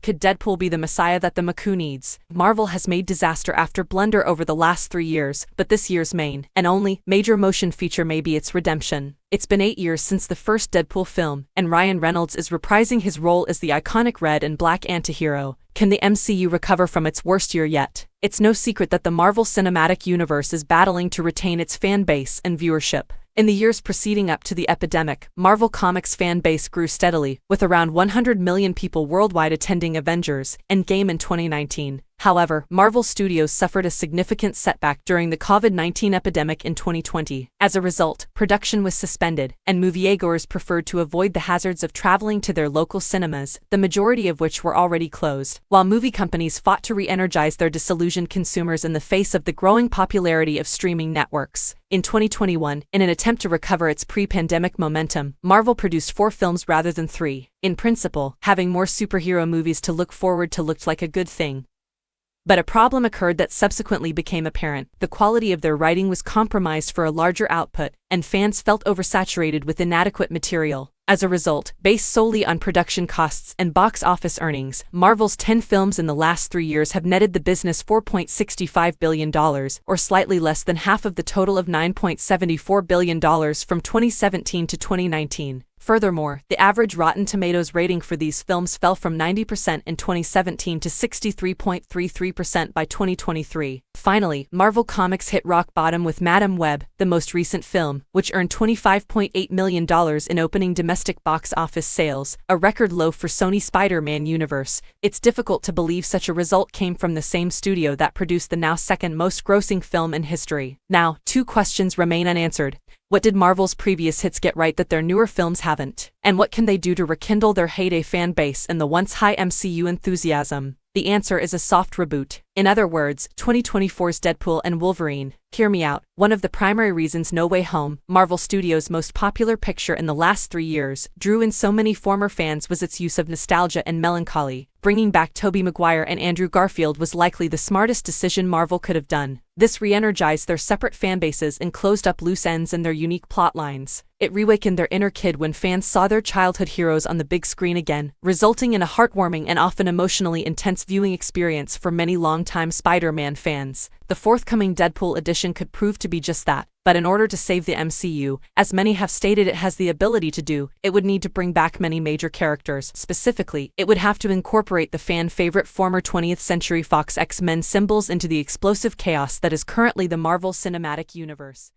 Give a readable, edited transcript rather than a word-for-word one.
Could Deadpool be the messiah that the MCU needs? Marvel has made disaster after blunder over the last 3 years, but this year's main, and only, major motion feature may be its redemption. It's been 8 years since the first Deadpool film, and Ryan Reynolds is reprising his role as the iconic red and black antihero. Can the MCU recover from its worst year yet? It's no secret that the Marvel Cinematic Universe is battling to retain its fan base and viewership. In the years preceding up to the epidemic, Marvel Comics' fan base grew steadily, with around 100 million people worldwide attending Avengers Endgame in 2019. However, Marvel Studios suffered a significant setback during the COVID-19 epidemic in 2020. As a result, production was suspended, and moviegoers preferred to avoid the hazards of traveling to their local cinemas, the majority of which were already closed, while movie companies fought to re-energize their disillusioned consumers in the face of the growing popularity of streaming networks. In 2021, in an attempt to recover its pre-pandemic momentum, Marvel produced 4 films rather than 3. In principle, having more superhero movies to look forward to looked like a good thing. But a problem occurred that subsequently became apparent. The quality of their writing was compromised for a larger output, and fans felt oversaturated with inadequate material. As a result, based solely on production costs and box office earnings, Marvel's 10 films in the last 3 years have netted the business $4.65 billion, or slightly less than half of the total of $9.74 billion from 2017 to 2019. Furthermore, the average Rotten Tomatoes rating for these films fell from 90% in 2017 to 63.33% by 2023. Finally, Marvel Comics hit rock bottom with Madam Web, the most recent film, which earned $25.8 million in opening domestic box office sales, a record low for Sony's Spider-Man universe. It's difficult to believe such a result came from the same studio that produced the now second most grossing film in history. Now, 2 questions remain unanswered. What did Marvel's previous hits get right that their newer films haven't? And what can they do to rekindle their heyday fan base and the once high MCU enthusiasm? The answer is a soft reboot. In other words, 2024's Deadpool and Wolverine. Hear me out. One of the primary reasons No Way Home, Marvel Studios' most popular picture in the last 3 years, drew in so many former fans was its use of nostalgia and melancholy. Bringing back Tobey Maguire and Andrew Garfield was likely the smartest decision Marvel could have done. This re-energized their separate fanbases and closed up loose ends in their unique plot lines. It reawakened their inner kid when fans saw their childhood heroes on the big screen again, resulting in a heartwarming and often emotionally intense viewing experience for many longtime Spider-Man fans. The forthcoming Deadpool edition could prove to be just that. But in order to save the MCU, as many have stated it has the ability to do, it would need to bring back many major characters. Specifically, it would have to incorporate the fan-favorite former 20th Century Fox X-Men symbols into the explosive chaos that is currently the Marvel Cinematic Universe.